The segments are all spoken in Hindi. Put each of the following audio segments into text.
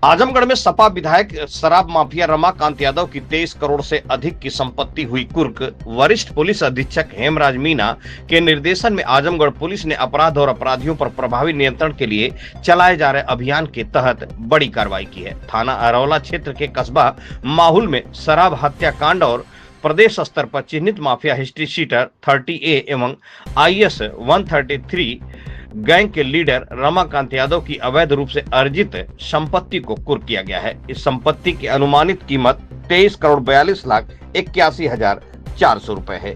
आजमगढ़ में सपा विधायक शराब माफिया रमाकांत यादव की 23 करोड़ से अधिक की संपत्ति हुई कुर्क। वरिष्ठ पुलिस अधीक्षक हेमराज मीना के निर्देशन में आजमगढ़ पुलिस ने अपराध और अपराधियों पर प्रभावी नियंत्रण के लिए चलाए जा रहे अभियान के तहत बड़ी कार्रवाई की है। थाना अरौला क्षेत्र के कस्बा माहुल में शराब हत्याकांड और प्रदेश स्तर पर चिन्हित माफिया हिस्ट्री शीटर 30A एवं IS 133 गैंग के लीडर रमाकांत यादव की अवैध रूप से अर्जित संपत्ति को कुर्क किया गया है। इस संपत्ति की अनुमानित कीमत 23 करोड़ 42 लाख 81,400 रुपए है।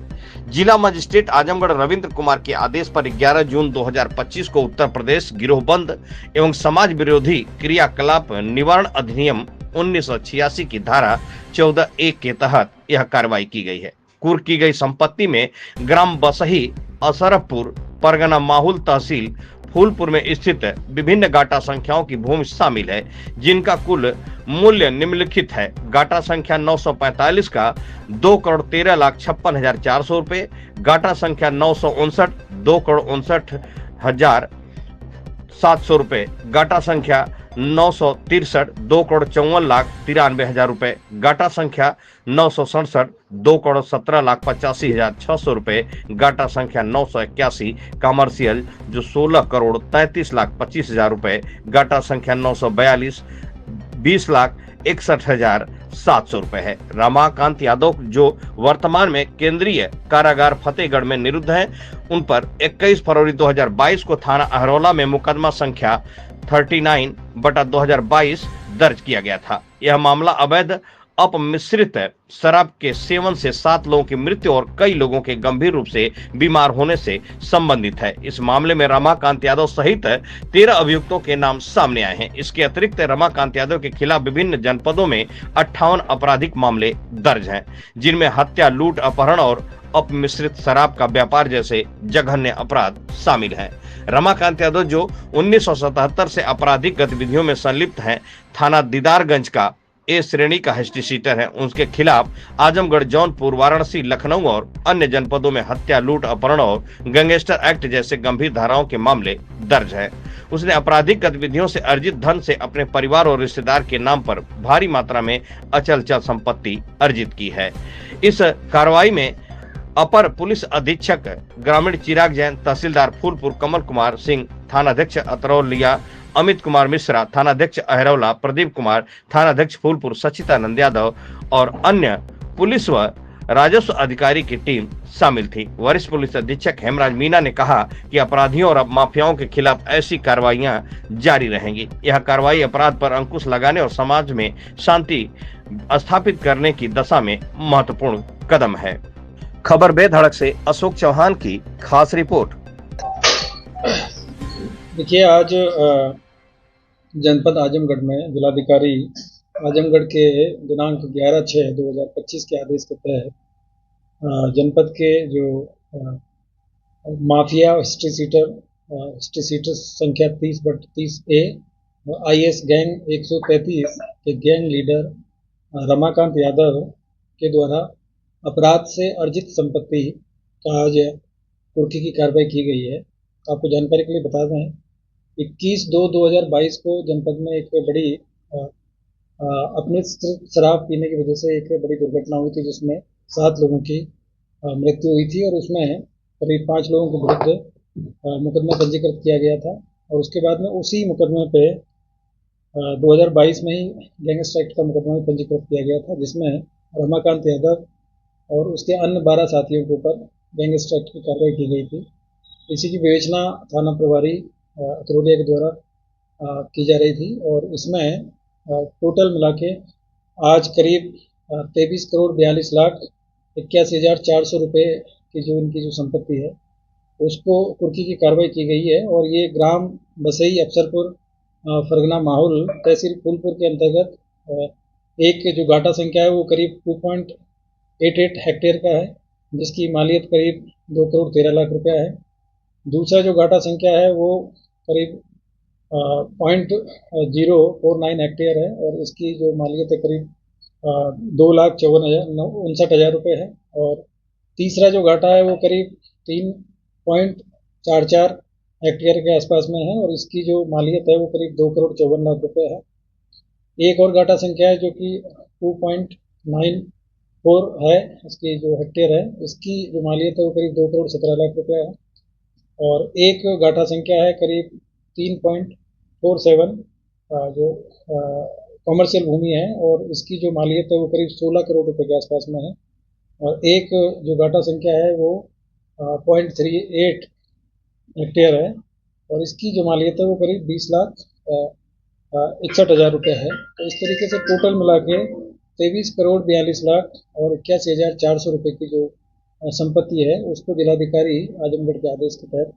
जिला मजिस्ट्रेट आजमगढ़ रविंद्र कुमार के आदेश पर 11 जून 2025 को उत्तर प्रदेश गिरोहबंद एवं समाज विरोधी क्रियाकलाप निवारण अधिनियम 1986 की धारा 14A के तहत यह कार्रवाई की गई है। कुर्क की गई संपत्ति में ग्राम बसही असरफपुर परगना माहुल तहसील फूलपुर में स्थित विभिन्न गाटा संख्याओं की भूमि शामिल है, जिनका कुल मूल्य निम्नलिखित है। गाटा संख्या 945 का 2,13,56,400 रुपए, गाटा संख्या 959 2,59,700 रुपए, गाटा संख्या 963 2,54,93,000 रुपए, गाटा संख्या 967 2,17,85,600 रुपए, गाटा संख्या 981 कमर्शियल जो 16,33,25,000 रुपए, गाटा संख्या 942 20,61,700 रुपए है। रमाकांत यादव जो वर्तमान में केंद्रीय कारागार फतेहगढ़ में निरुद्ध हैं, उन पर 21 फरवरी 2022 को थाना अहरौला में मुकदमा संख्या 39/2022 दर्ज किया गया था। यह मामला अवैध अपमिश्रित शराब के सेवन से 7 लोगों की मृत्यु और कई लोगों के गंभीर रूप से बीमार होने से संबंधित है। इस मामले में रमाकांत यादव सहित 13 अभियुक्तों के नाम सामने आए हैं। इसके अतिरिक्त रमाकांत यादव के खिलाफ विभिन्न जनपदों में 58 आपराधिक मामले दर्ज हैं, जिनमें हत्या, लूट, अपहरण और अपमिश्रित शराब का व्यापार जैसे जघन्य अपराध शामिल हैं। रमाकांत यादव जो 1977 से आपराधिक गतिविधियों में संलिप्त हैं, थाना दीदारगंज का ए श्रेणी का हिस्ट्री शीटर है। उसके खिलाफ आजमगढ़, जौनपुर, वाराणसी, लखनऊ और अन्य जनपदों में हत्या, लूट, अपहरण और गैंगस्टर एक्ट जैसे गंभीर धाराओं के मामले दर्ज हैं। उसने आपराधिक गतिविधियों से अर्जित धन से अपने परिवार और रिश्तेदार के नाम पर भारी मात्रा में अचल संपत्ति अर्जित की है। इस कार्रवाई में अपर पुलिस अधीक्षक ग्रामीण चिराग जैन, तहसीलदार फूलपुर कमल कुमार सिंह, थानाध्यक्ष अतरौलिया अमित कुमार मिश्रा, थानाध्यक्ष अहरौला प्रदीप कुमार, थानाध्यक्ष फूलपुर सचितानंद यादव और अन्य पुलिस व राजस्व अधिकारी की टीम शामिल थी। वरिष्ठ पुलिस अधीक्षक हेमराज मीना ने कहा कि अपराधियों और माफियाओं के खिलाफ ऐसी कार्रवाइयां जारी रहेंगी। यह कार्रवाई अपराध पर अंकुश लगाने और समाज में शांति स्थापित करने की दिशा में महत्वपूर्ण कदम है। खबर बेधड़क से अशोक चौहान की खास रिपोर्ट। देखिए, आज जनपद आजमगढ़ में जिलाधिकारी आजमगढ़ के दिनांक 11/6/2025 के आदेश के तहत जनपद के जो माफिया हिस्ट्री सीटर संख्या 30/30A और IS गैंग 133 के गैंग लीडर रमाकांत यादव के द्वारा अपराध से अर्जित संपत्ति का आज कुर्की की कार्रवाई की गई है। आपको जानकारी के लिए बता दें, 21/2/2022 को जनपद में एक बड़ी अपने शराब पीने की वजह से एक बड़ी दुर्घटना हुई थी, जिसमें 7 लोगों की मृत्यु हुई थी और उसमें करीब 5 लोगों के विरुद्ध मुकदमा पंजीकृत किया गया था। और उसके बाद में उसी मुकदमे पे 2022 में ही गैंगस्टर एक्ट का मुकदमा भी पंजीकृत किया गया था, जिसमें रमाकांत यादव और उसके अन्य 12 साथियों के ऊपर गैंगस्टर एक्ट की कार्रवाई की गई थी। इसी की विवेचना थाना प्रभारी अतरौलिया के द्वारा की जा रही थी और इसमें टोटल मिला के आज करीब 23 करोड़ 42 लाख 81,400 रुपये की जो इनकी जो संपत्ति है उसको कुर्की की कार्रवाई की गई है। और ये ग्राम बसई अफसरपुर फरगना माहुल तहसील फूलपुर के अंतर्गत एक जो गाटा संख्या है वो करीब 2.88 हेक्टेयर का है, जिसकी मालियत करीब 2,13,00,000 रुपया है। दूसरा जो गाटा संख्या है वो करीब 0.49 हेक्टेयर है और इसकी जो मालियत है करीब 2,59,000 रुपये है। और तीसरा जो गाटा है वो करीब 3.44 हेक्टेयर के आसपास में है और इसकी जो मालियत है वो करीब 2,54,00,000 रुपये है। एक और गाटा संख्या है जो कि 2.94 है, इसकी जो हेक्टेयर है, इसकी जो मालियत है वो करीब 2 करोड़ 17 लाख रुपया है। और एक गाटा संख्या है करीब 3.47, जो कॉमर्शियल भूमि है, और इसकी जो मालियत है वो करीब 16 करोड़ रुपए के आसपास में है। और एक जो गाटा संख्या है वो 0.38 हेक्टेयर है, और इसकी जो मालियत है वो करीब 20 लाख 61 हज़ार रुपये है। तो इस तरीके से टोटल मिला के 23 करोड़ 42 लाख और 81,400 रुपये की जो संपत्ति है, उसको जिलाधिकारी आजमगढ़ के आदेश के तहत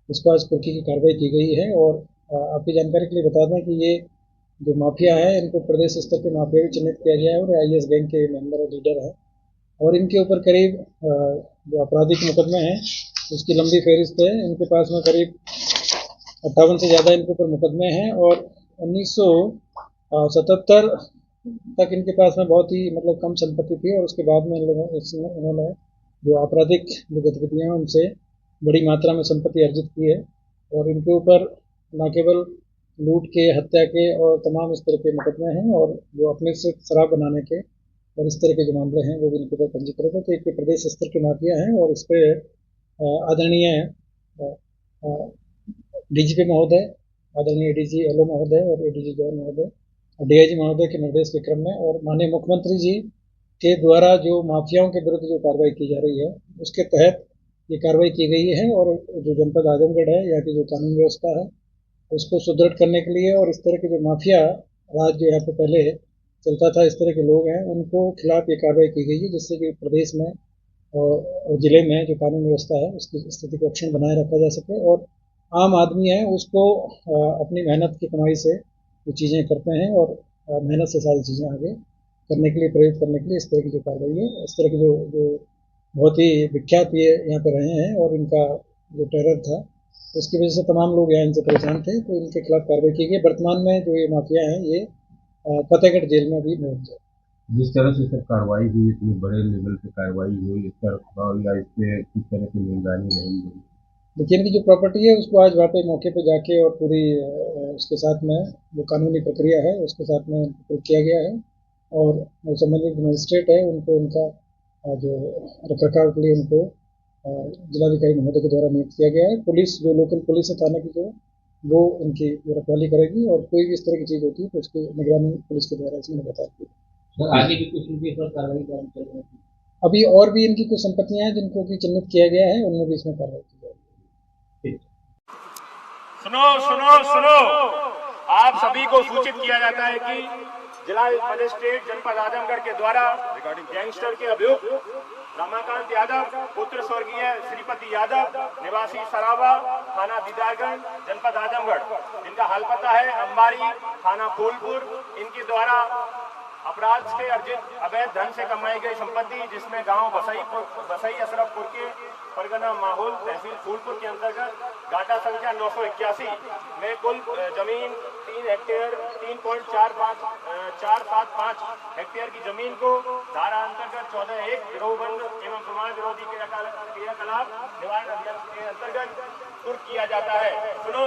उसको आज कुर्की की कार्रवाई की गई है। और आपकी जानकारी के लिए बता दें कि ये जो माफिया है, इनको प्रदेश स्तर के माफिया भी चिन्हित किया गया है और IS गैंग के मेंबर और लीडर है। और इनके ऊपर करीब जो आपराधिक मुकदमे हैं उसकी लंबी फहरिस्त है। इनके पास में करीब 58 से ज़्यादा इनके ऊपर मुकदमे हैं, और 1977 तक इनके पास में बहुत ही मतलब कम संपत्ति थी, और उसके बाद में इन्होंने जो आपराधिक जो गतिविधियाँ हैं उनसे बड़ी मात्रा में संपत्ति अर्जित की है। और इनके ऊपर न केवल लूट के, हत्या के और तमाम इस तरह के मुकदमे हैं, और जो अपने से शराब बनाने के और इस तरह के जो मामले हैं वो भी इनके ऊपर पंजीकृत है। तो एक प्रदेश स्तर के माफिया हैं, और इस पर आदरणीय DGP महोदय, आदरणीय ADG LO महोदय और ADG जौन महोदय, DIG महोदय के निर्देश के क्रम में और माननीय मुख्यमंत्री जी के द्वारा जो माफियाओं के विरुद्ध जो कार्रवाई की जा रही है उसके तहत ये कार्रवाई की गई है। और जो जनपद आजमगढ़ है, यहाँ की जो कानून व्यवस्था है उसको सुदृढ़ करने के लिए, और इस तरह के जो माफिया राज जो यहाँ पे पहले चलता था, इस तरह के लोग हैं, उनको खिलाफ ये कार्रवाई की गई है, जिससे कि प्रदेश में और जिले में जो कानून व्यवस्था है उसकी स्थिति को अक्षुण्ण बनाए रखा जा सके, और आम आदमी है उसको अपनी मेहनत की कमाई से वो चीज़ें करते हैं, और मेहनत से सारी चीज़ें आगे करने के लिए, प्रेरित करने के लिए इस तरह की जो कार्रवाई है, इस तरह की जो जो बहुत ही विख्यात ये यहाँ पर रहे हैं, और इनका जो टेरर था उसकी वजह से तमाम लोग यहाँ इनसे परेशान थे, तो इनके खिलाफ कार्रवाई की गई। वर्तमान में जो ये माफिया हैं ये फतेहगढ़ जेल में भी मौजूद है। जिस तरह से सर कार्रवाई हुई, इतनी बड़े लेवल पे कार्रवाई हुई, इसका रखरखाव या इस पे किस तरह की निगरानी रहेगी? देखिए, इनकी जो प्रॉपर्टी है उसको आज वहाँ पे मौके पे जाके और पूरी उसके साथ में जो कानूनी प्रक्रिया है उसके साथ में उनको किया गया है, और जो संबंधित मजिस्ट्रेट है उनको उनका जो रखरखाव के लिए उनको जिलाधिकारी महोदय के द्वारा नियुक्त किया गया है। पुलिस जो लोकल पुलिस है थाने की, जो वो उनकी जो रखवाली करेगी, और कोई भी इस तरह की चीज़ होती है तो उसकी निगरानी पुलिस के द्वारा इसमें बताती है। सर आगे भी कुछ इनके ऊपर कार्रवाई चल रही है? अभी और भी इनकी कुछ संपत्तियां हैं जिनको कि चिन्हित किया गया है, उनमें भी इसमें कार्रवाई की जाएगी। सुनो सुनो सुनो, आप सभी को सूचित किया जाता है कि जिला मजिस्ट्रेट जनपद आजमगढ़ के द्वारा गैंगस्टर के अभियुक्त रमाकांत यादव पुत्र स्वर्गीय श्रीपति यादव निवासी सरावा थाना दीदारगंज जनपद आजमगढ़, जिनका हाल पता है अंबारी थाना फूलपुर, इनके द्वारा अपराध से अर्जित अवैध धन से कमाई गई संपत्ति, जिसमें गांव बसई अशरफपुर के परगना माहौल तहसील फूलपुर के अंतर्गत गाटा संख्या 981 में कुल जमीन 3 हेक्टेयर 3.475 हेक्टेयर की जमीन को धारा अंतर्गत 14(1) गिरोहबंद एवं समाज विरोधी क्रियाकलाप निवारण अभियान के अंतर्गत कुर्क किया जाता है। सुनो।